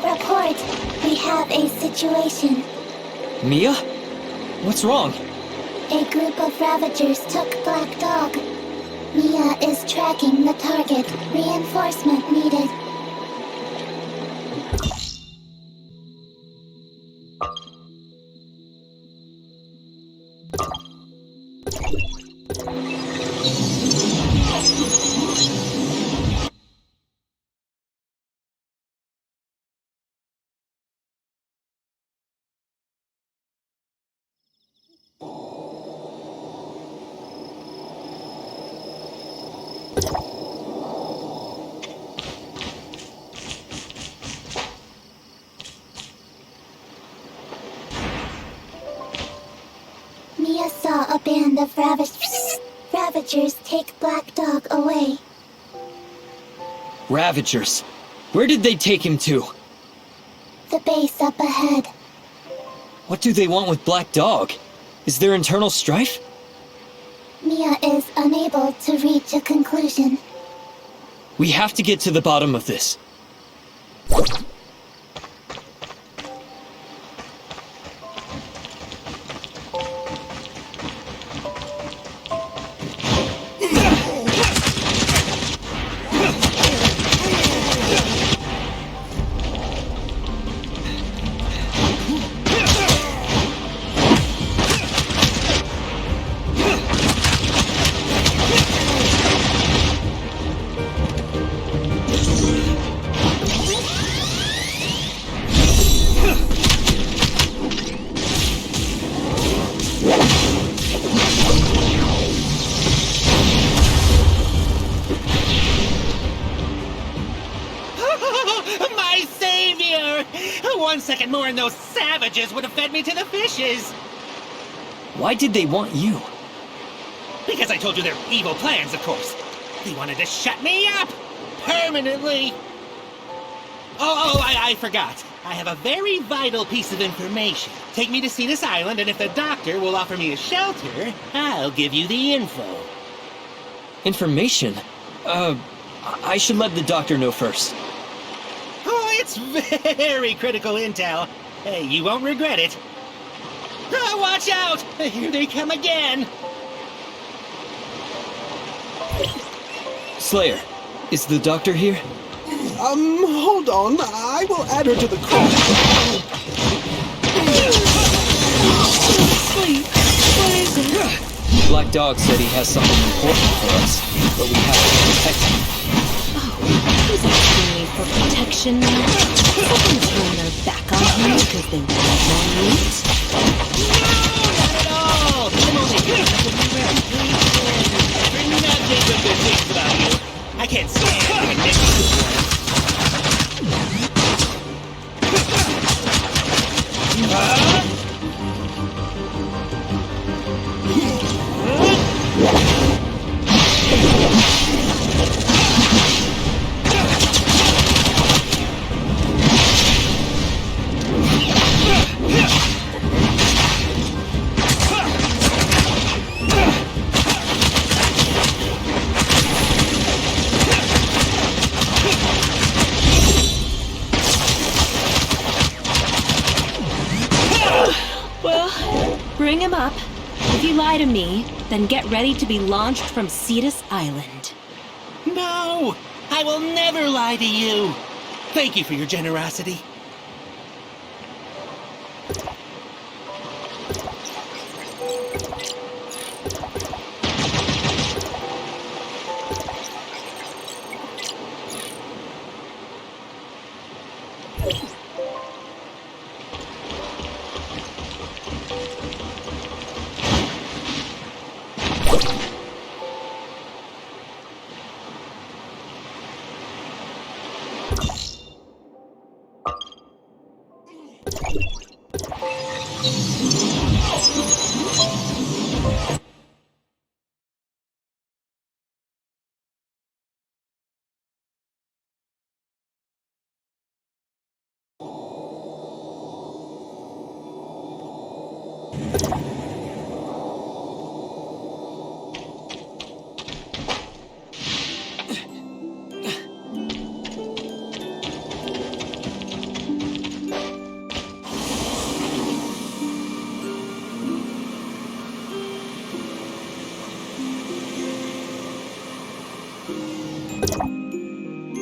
Report. We have a situation. Mia? What's wrong? A group of Ravagers took Black Dog. Mia is tracking the target. Reinforcement needed. Mia saw a band of Ravagers take Black Dog away. Ravagers? Where did they take him to? The base up ahead. What do they want with Black Dog? Is there internal strife? Mia is unable to reach a conclusion. We have to get to the bottom of this. My savior! 1 second more and those savages would have fed me to the fishes! Why did they want you? Because I told you their evil plans, of course. They wanted to shut me up! Permanently! I forgot. I have a very vital piece of information. Take me to Cetus Island, and if the doctor will offer me a shelter, I'll give you the info. Information? I should let the doctor know first. Oh, it's very critical intel. Hey, you won't regret it. Oh, watch out! Here they come again! Slayer, is the doctor here? Hold on. I will add her to the call. Sleep. What is it? Black Dog said he has something important for us, but we have to protect him. Who's asking me for protection now? Someone turn their back on him because they want more meat? Not at all! I'm only doing this with you reputation. For nothing but good things about you. I can't stand you ridiculous. Well, bring him up. If you lie to me, then get ready to be launched from Cetus Island. No! I will never lie to you! Thank you for your generosity.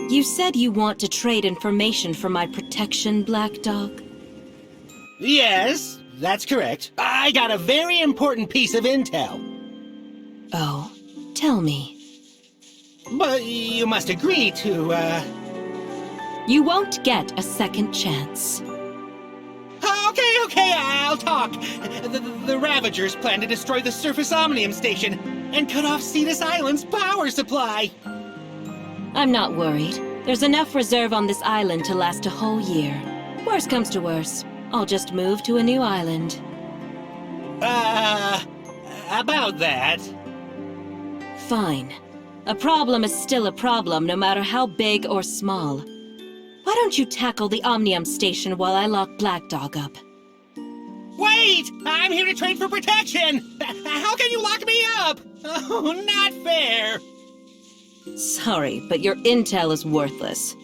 You said you want to trade information for my protection, Black Dog? Yes, that's correct. I got a very important piece of intel. Oh, tell me. But you must agree to, You won't get a second chance. Okay, I'll talk. The Ravagers plan to destroy the surface Omnium station and cut off Cetus Island's power supply. I'm not worried. There's enough reserve on this island to last a whole year. Worst comes to worst, I'll just move to a new island. About that. Fine. A problem is still a problem, no matter how big or small. Why don't you tackle the Omnium station while I lock Black Dog up? Wait! I'm here to trade for protection! How can you lock me up? Oh, not fair! Sorry, but your intel is worthless.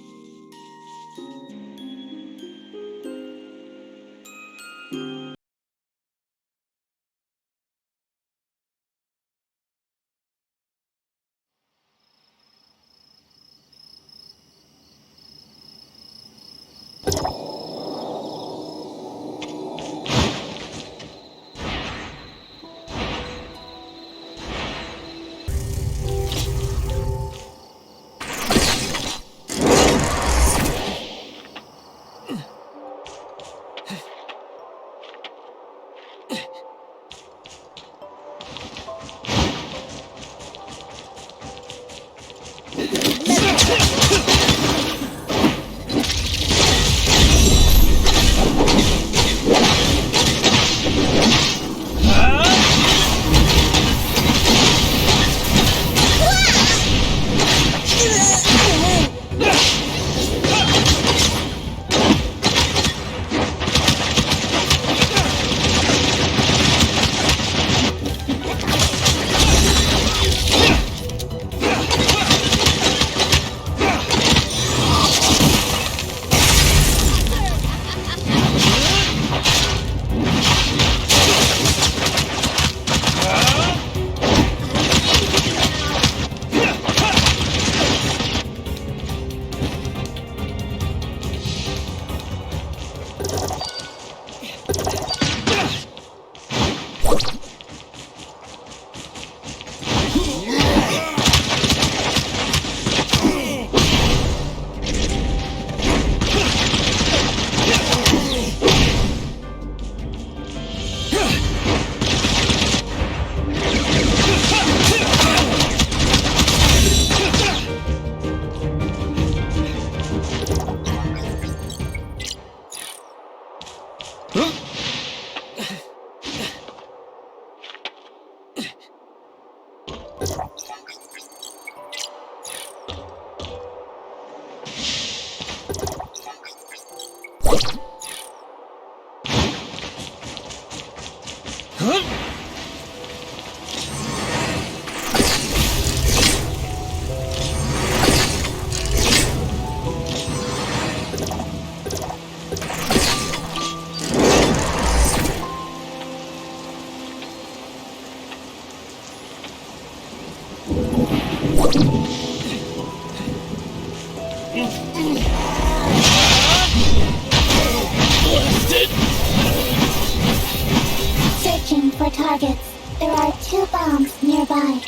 Searching for targets. There are 2 bombs nearby.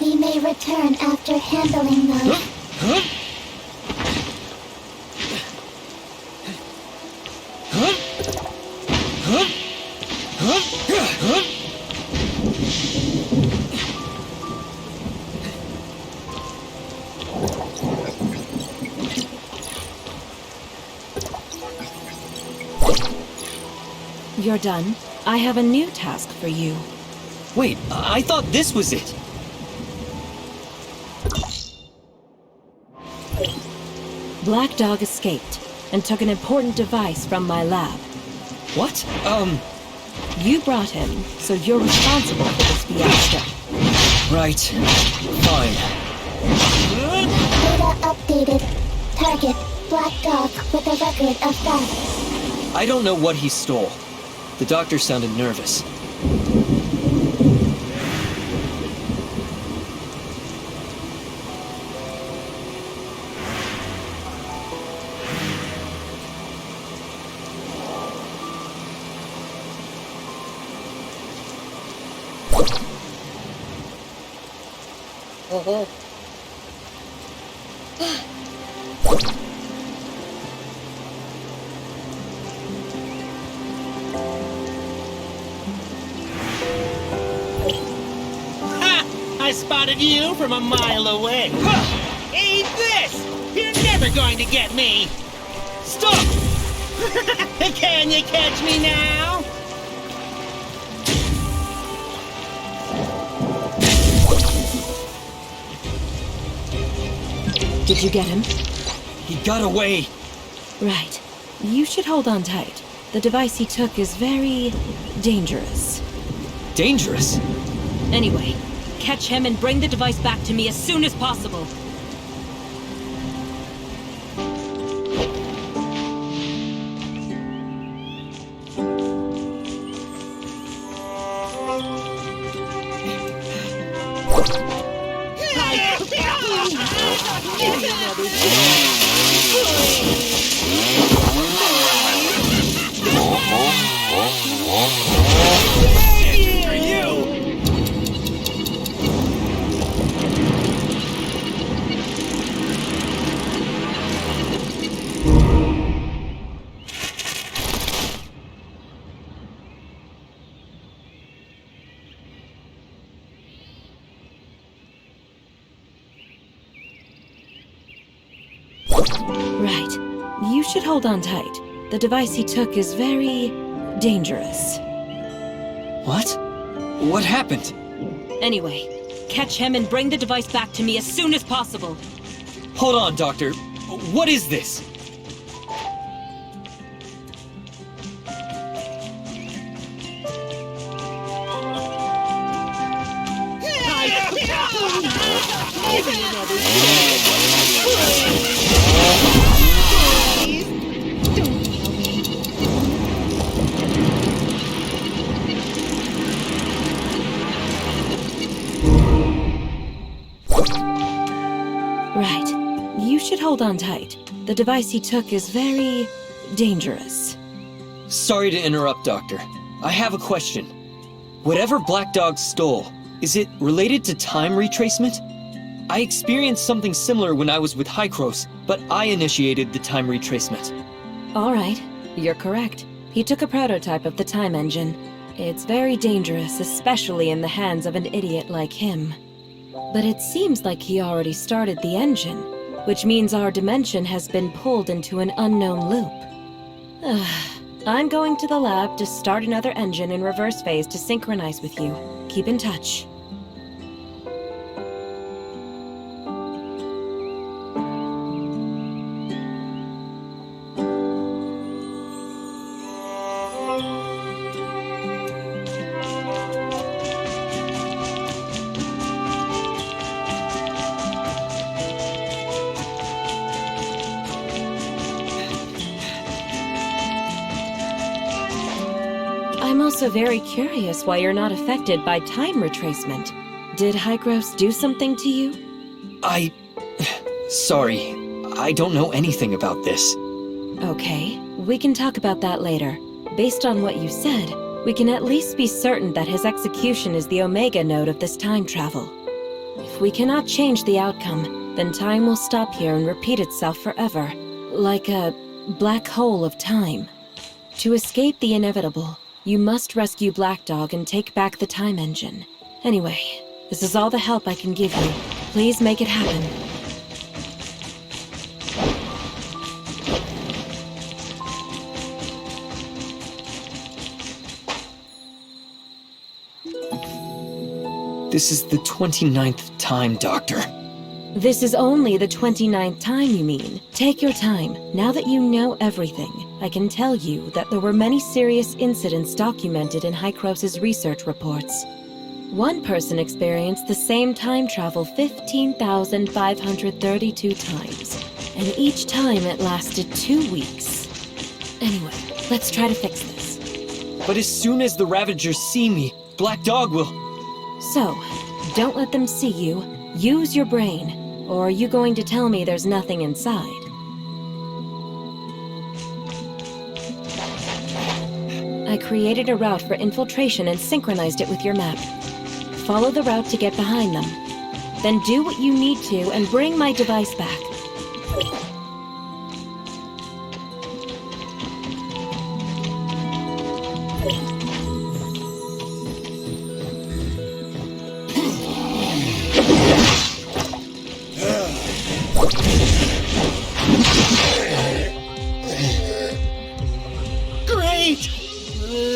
We may return after handling those. You're done. I have a new task for you. Wait, I thought this was it. Black Dog escaped and took an important device from my lab. What? You brought him, so you're responsible for this fiasco. Right. Fine. Data updated. Target, Black Dog with a record of theft. I don't know what he stole. The doctor sounded nervous. I spotted you from a mile away. Eat this! You're never going to get me! Stop! Can you catch me now? Did you get him? He got away. Right. You should hold on tight. The device he took is very dangerous. Dangerous. Anyway, catch him and bring the device back to me as soon as possible. Right. You should hold on tight. The device he took is very dangerous. What? What happened? Anyway, catch him and bring the device back to me as soon as possible. Hold on, Doctor. What is this? Right. You should hold on tight. The device he took is very dangerous. Sorry to interrupt, Doctor. I have a question. Whatever Black Dog stole, is it related to time retracement? I experienced something similar when I was with Hycros, but I initiated the time retracement. All right, you're correct. He took a prototype of the time engine. It's very dangerous, especially in the hands of an idiot like him. But it seems like he already started the engine, which means our dimension has been pulled into an unknown loop. I'm going to the lab to start another engine in reverse phase to synchronize with you. Keep in touch. I'm also very curious why you're not affected by time retracement. Did Hygros do something to you? Sorry. I don't know anything about this. Okay, we can talk about that later. Based on what you said, we can at least be certain that his execution is the Omega node of this time travel. If we cannot change the outcome, then time will stop here and repeat itself forever, like a black hole of time. To escape the inevitable, you must rescue Black Dog and take back the time engine. Anyway, this is all the help I can give you. Please make it happen. This is the 29th time, Doctor. This is only the 29th time, you mean? Take your time. Now that you know everything, I can tell you that there were many serious incidents documented in Hycros' research reports. One person experienced the same time travel 15,532 times, and each time it lasted 2 weeks. Anyway, let's try to fix this. But as soon as the Ravagers see me, Black Dog will... So, don't let them see you. Use your brain. Or are you going to tell me there's nothing inside? I created a route for infiltration and synchronized it with your map. Follow the route to get behind them. Then do what you need to and bring my device back.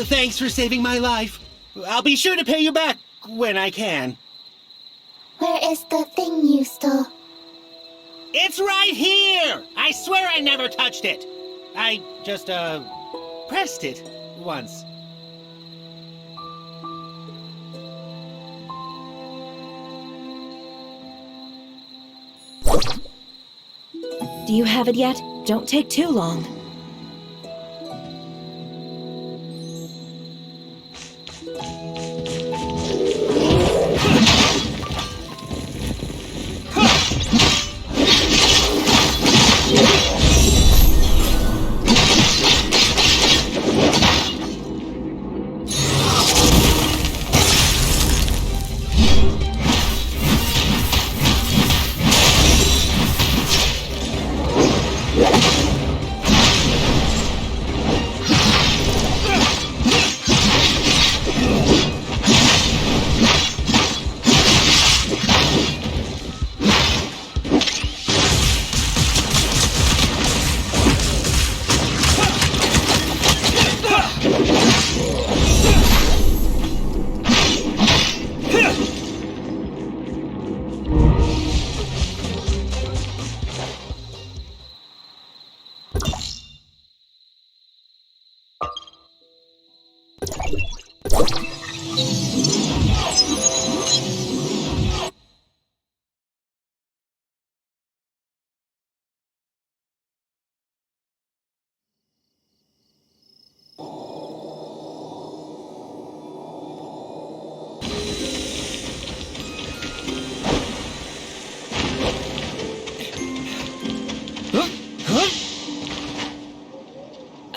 Thanks for saving my life. I'll be sure to pay you back when I can. Where is the thing you stole? It's right here! I swear I never touched it. I just, pressed it once. Do you have it yet? Don't take too long.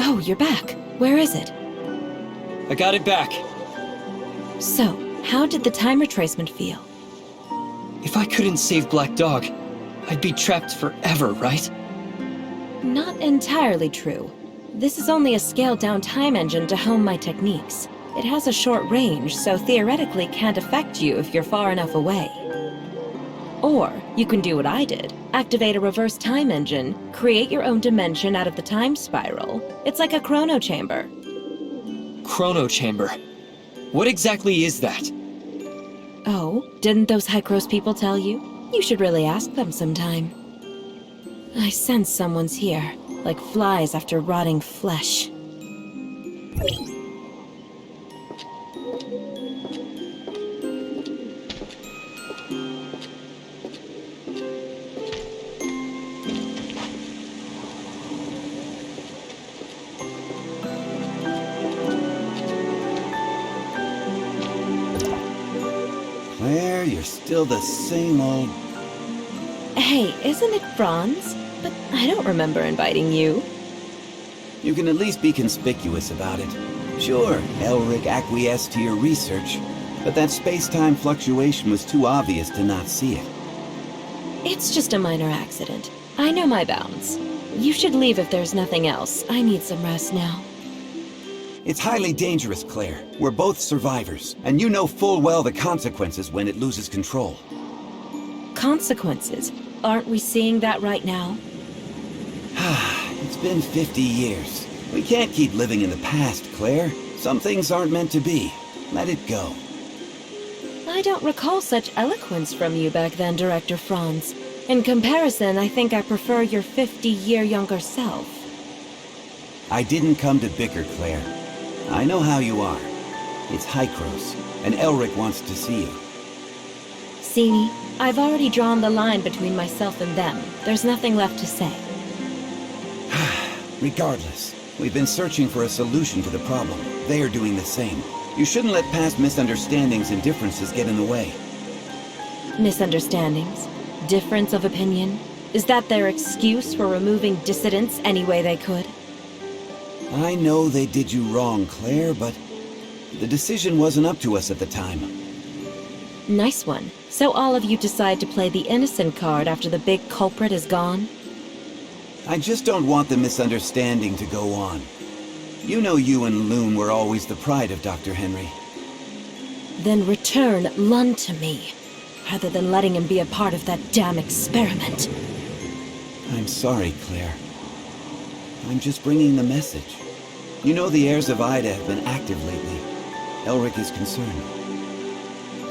Oh, you're back. Where is it? I got it back. So, how did the time retracement feel? If I couldn't save Black Dog, I'd be trapped forever, right? Not entirely true. This is only a scaled-down time engine to hone my techniques. It has a short range, so theoretically can't affect you if you're far enough away. Or, you can do what I did. Activate a reverse time engine, create your own dimension out of the time spiral. It's like a chrono chamber. Chrono Chamber. What exactly is that? Oh, didn't those Hycros people tell you? You should really ask them sometime. I sense someone's here, like flies after rotting flesh. Claire, you're still the same old... Hey, isn't it Franz? But I don't remember inviting you. You can at least be conspicuous about it. Sure, Elric acquiesced to your research, but that space-time fluctuation was too obvious to not see it. It's just a minor accident. I know my bounds. You should leave if there's nothing else. I need some rest now. It's highly dangerous, Claire. We're both survivors, and you know full well the consequences when it loses control. Consequences? Aren't we seeing that right now? It's been 50 years. We can't keep living in the past, Claire. Some things aren't meant to be. Let it go. I don't recall such eloquence from you back then, Director Franz. In comparison, I think I prefer your 50-year younger self. I didn't come to bicker, Claire. I know how you are. It's Hycros, and Elric wants to see you. See me? I've already drawn the line between myself and them. There's nothing left to say. Regardless, we've been searching for a solution to the problem. They are doing the same. You shouldn't let past misunderstandings and differences get in the way. Misunderstandings? Difference of opinion? Is that their excuse for removing dissidents any way they could? I know they did you wrong, Claire, but the decision wasn't up to us at the time. Nice one. So all of you decide to play the innocent card after the big culprit is gone? I just don't want the misunderstanding to go on. You know you and Loon were always the pride of Dr. Henry. Then return Lund to me, rather than letting him be a part of that damn experiment. I'm sorry, Claire. I'm just bringing the message. You know the heirs of Ida have been active lately. Elric is concerned.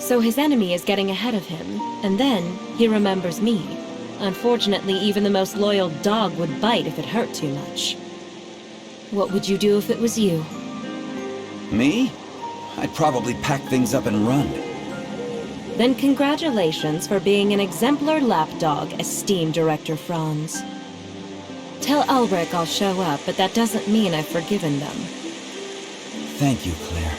So his enemy is getting ahead of him, and then he remembers me. Unfortunately, even the most loyal dog would bite if it hurt too much. What would you do if it was you? Me? I'd probably pack things up and run. Then congratulations for being an exemplar lapdog, esteemed Director Franz. Tell Ulrich I'll show up, but that doesn't mean I've forgiven them. Thank you, Claire.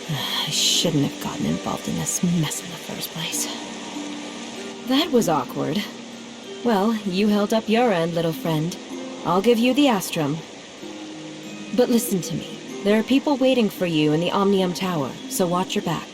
I shouldn't have gotten involved in this mess in the first place. That was awkward. Well, you held up your end, little friend. I'll give you the Astrum. But listen to me. There are people waiting for you in the Omnium Tower, so watch your back.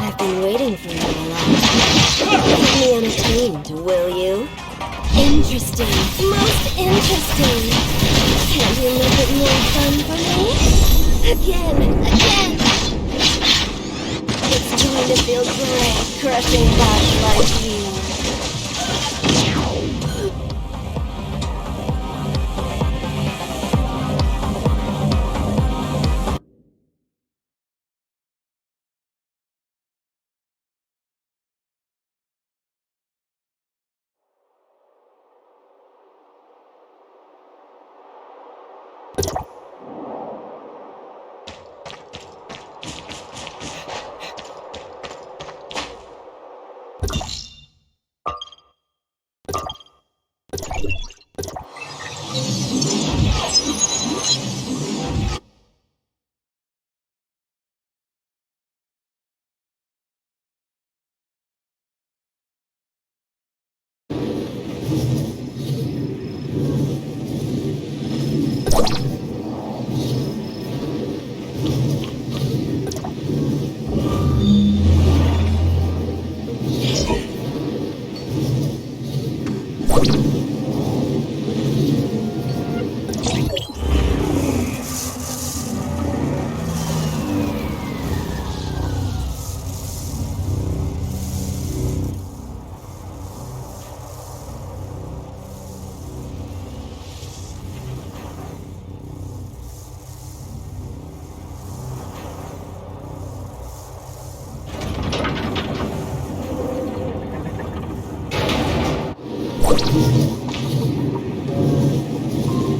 I've been waiting for you all along. Keep me entertained, will you? Interesting. Most interesting. Can't you make it more fun for me? Again. It's going to feel great crushing bots like you.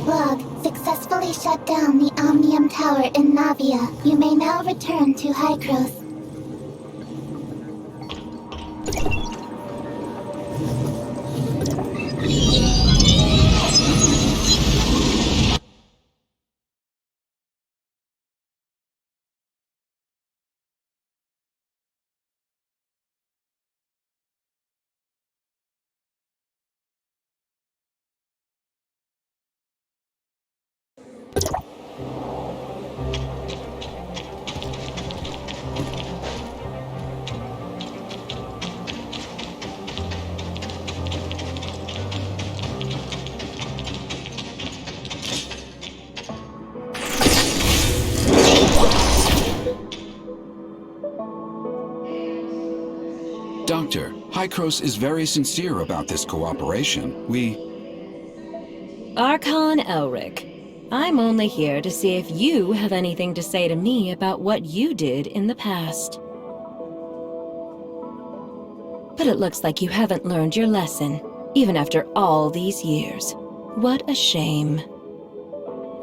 Log, successfully shut down the Omnium Tower in Navia. You may now return to Hykros. Doctor, Hykros is very sincere about this cooperation. Archon Elric, I'm only here to see if you have anything to say to me about what you did in the past. But it looks like you haven't learned your lesson, even after all these years. What a shame.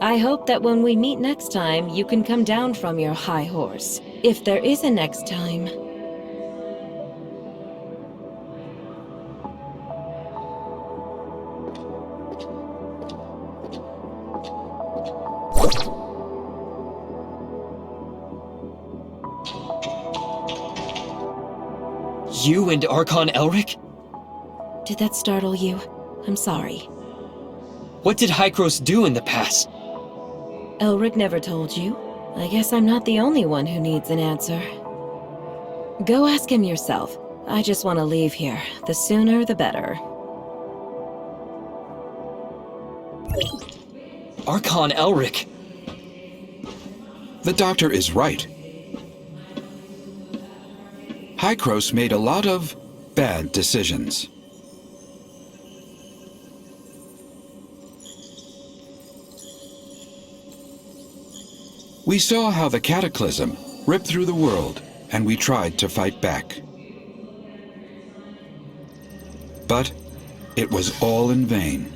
I hope that when we meet next time, you can come down from your high horse. If there is a next time. You and Archon Elric? Did that startle you? I'm sorry. What did Hykros do in the past? Elric never told you. I guess I'm not the only one who needs an answer. Go ask him yourself. I just want to leave here. The sooner, the better. Archon Elric. The doctor is right. Hykros made a lot of bad decisions. We saw how the cataclysm ripped through the world, and we tried to fight back. But it was all in vain.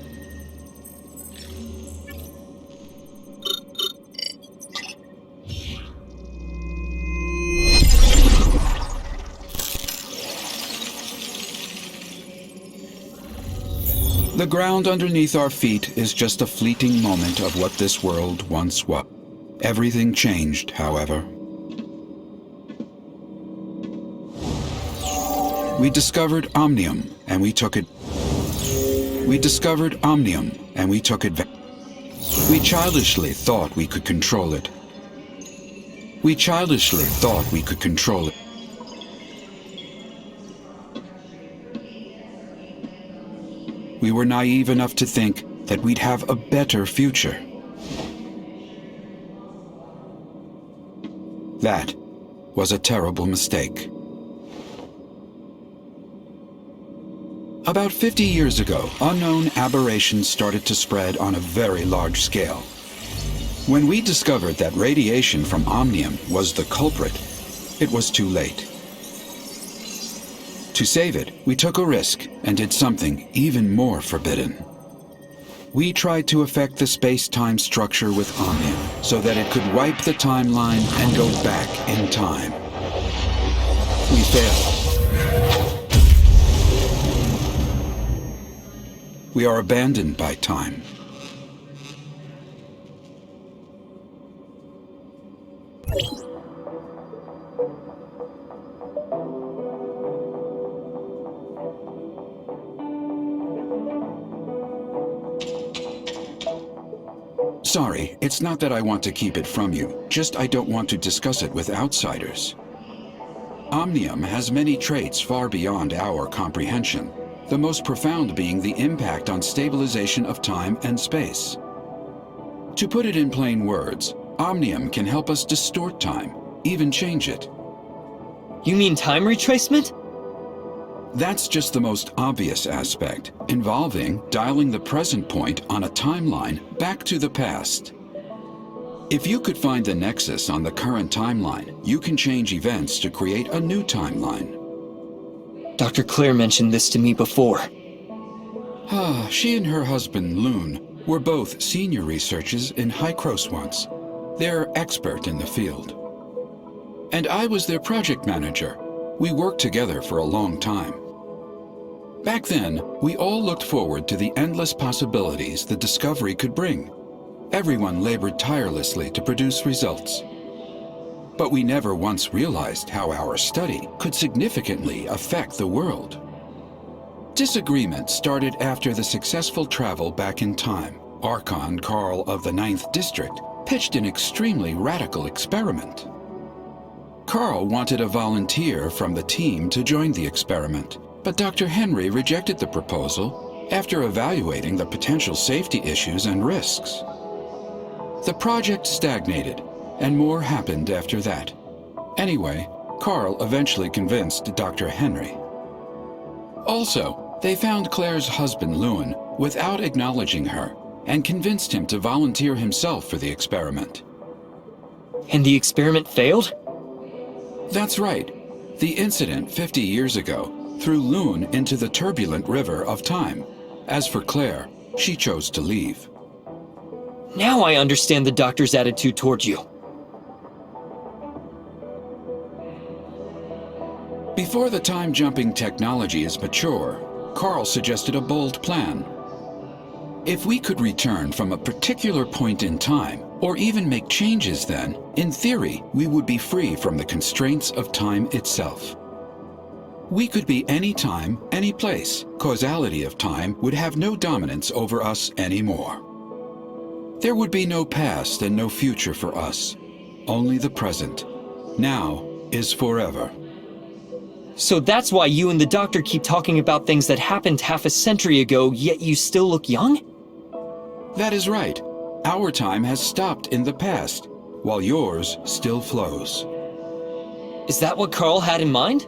The ground underneath our feet is just a fleeting moment of what this world once was. Everything changed, however. We discovered Omnium, and we took it. We discovered Omnium, and we took advantage. We childishly thought we could control it. We childishly thought we could control it. We were naive enough to think that we'd have a better future. That was a terrible mistake. About 50 years ago, unknown aberrations started to spread on a very large scale. When we discovered that radiation from Omnium was the culprit, it was too late. To save it, we took a risk and did something even more forbidden. We tried to affect the space-time structure with Omnium so that it could wipe the timeline and go back in time. We failed. We are abandoned by time. Sorry, it's not that I want to keep it from you, just I don't want to discuss it with outsiders. Omnium has many traits far beyond our comprehension, the most profound being the impact on stabilization of time and space. To put it in plain words, Omnium can help us distort time, even change it. You mean time retracement? That's just the most obvious aspect, involving dialing the present point on a timeline back to the past. If you could find the nexus on the current timeline, you can change events to create a new timeline. Dr. Claire mentioned this to me before. She and her husband, Loon, were both senior researchers in Hykros once. They're expert in the field. And I was their project manager. We worked together for a long time. Back then, we all looked forward to the endless possibilities the discovery could bring. Everyone labored tirelessly to produce results. But we never once realized how our study could significantly affect the world. Disagreement started after the successful travel back in time. Archon Carl of the 9th District pitched an extremely radical experiment. Carl wanted a volunteer from the team to join the experiment, but Dr. Henry rejected the proposal after evaluating the potential safety issues and risks. The project stagnated, and more happened after that. Anyway, Carl eventually convinced Dr. Henry. Also, they found Claire's husband, Lewin, without acknowledging her, and convinced him to volunteer himself for the experiment. And the experiment failed? That's right. The incident 50 years ago threw Loon into the turbulent river of time. As for Claire, she chose to leave. Now I understand the doctor's attitude towards you. Before the time-jumping technology is mature, Carl suggested a bold plan. If we could return from a particular point in time, or even make changes then, in theory, we would be free from the constraints of time itself. We could be any time, any place. Causality of time would have no dominance over us anymore. There would be no past and no future for us. Only the present. Now is forever. So that's why you and the doctor keep talking about things that happened half a century ago, yet you still look young? That is right. Our time has stopped in the past, while yours still flows. Is that what Carl had in mind?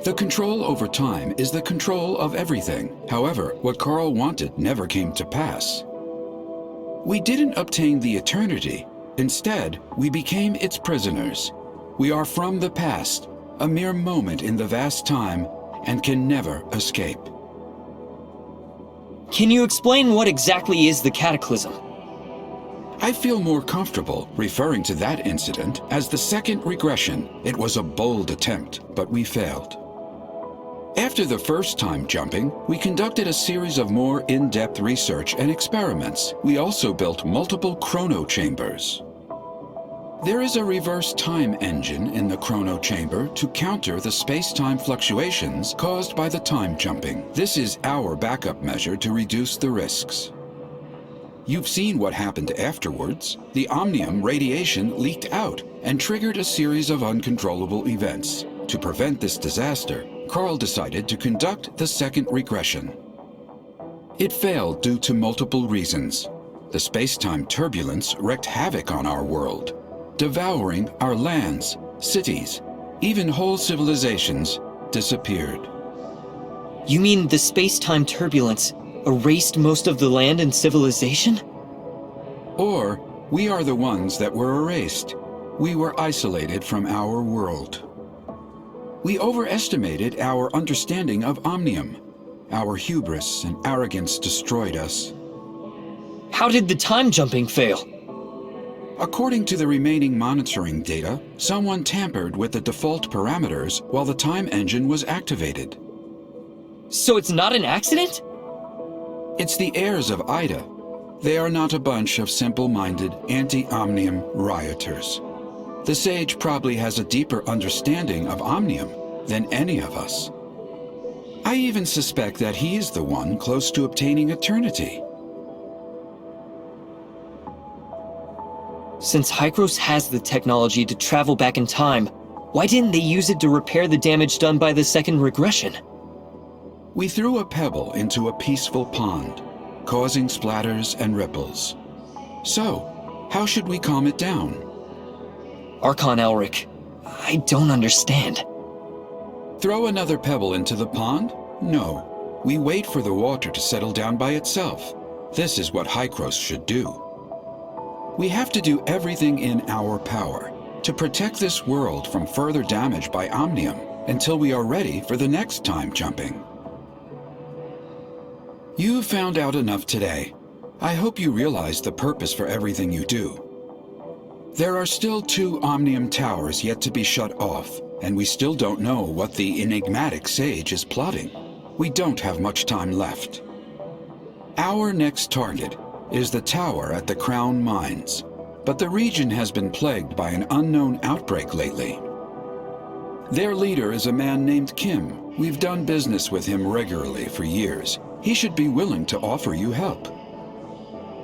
The control over time is the control of everything. However, what Carl wanted never came to pass. We didn't obtain the eternity. Instead, we became its prisoners. We are from the past, a mere moment in the vast time, and can never escape. Can you explain what exactly is the cataclysm? I feel more comfortable referring to that incident as the second regression. It was a bold attempt, but we failed. After the first time jumping, we conducted a series of more in-depth research and experiments. We also built multiple chrono chambers. There is a reverse time engine in the chrono chamber to counter the space-time fluctuations caused by the time jumping. This is our backup measure to reduce the risks. You've seen what happened afterwards. The omnium radiation leaked out and triggered a series of uncontrollable events. To prevent this disaster, Carl decided to conduct the second regression. It failed due to multiple reasons. The space-time turbulence wreaked havoc on our world, devouring our lands, cities, even whole civilizations disappeared. You mean the space-time turbulence erased most of the land and civilization? Or, we are the ones that were erased. We were isolated from our world. We overestimated our understanding of omnium. Our hubris and arrogance destroyed us. How did the time jumping fail? According to the remaining monitoring data, someone tampered with the default parameters while the time engine was activated. So it's not an accident? It's the heirs of Ida. They are not a bunch of simple-minded, anti-omnium rioters. The sage probably has a deeper understanding of omnium than any of us. I even suspect that he is the one close to obtaining eternity. Since Hykros has the technology to travel back in time, why didn't they use it to repair the damage done by the second regression? We threw a pebble into a peaceful pond, causing splatters and ripples. So, how should we calm it down? Archon Elric, I don't understand. Throw another pebble into the pond? No. We wait for the water to settle down by itself. This is what Hykros should do. We have to do everything in our power to protect this world from further damage by omnium until we are ready for the next time jumping. You found out enough today. I hope you realize the purpose for everything you do. There are still 2 omnium towers yet to be shut off, and we still don't know what the enigmatic sage is plotting. We don't have much time left. Our next target is the tower at the Crown Mines, but the region has been plagued by an unknown outbreak lately. Their leader is a man named Kim. We've done business with him regularly for years. He should be willing to offer you help.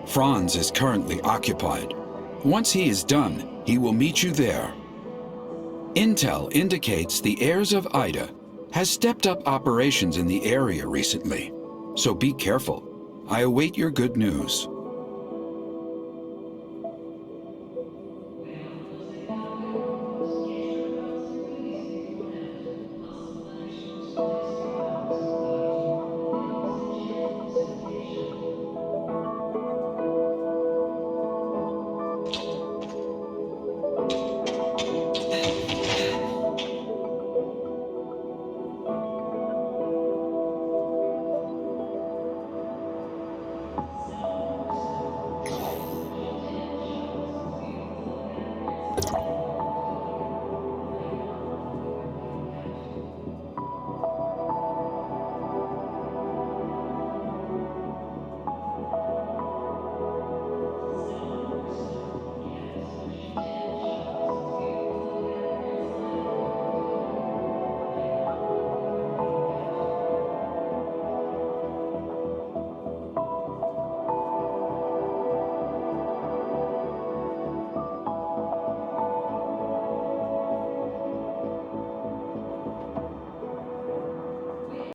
Franz is currently occupied. Once he is done, he will meet you there. Intel indicates the heirs of Ida has stepped up operations in the area recently, so be careful. I await your good news.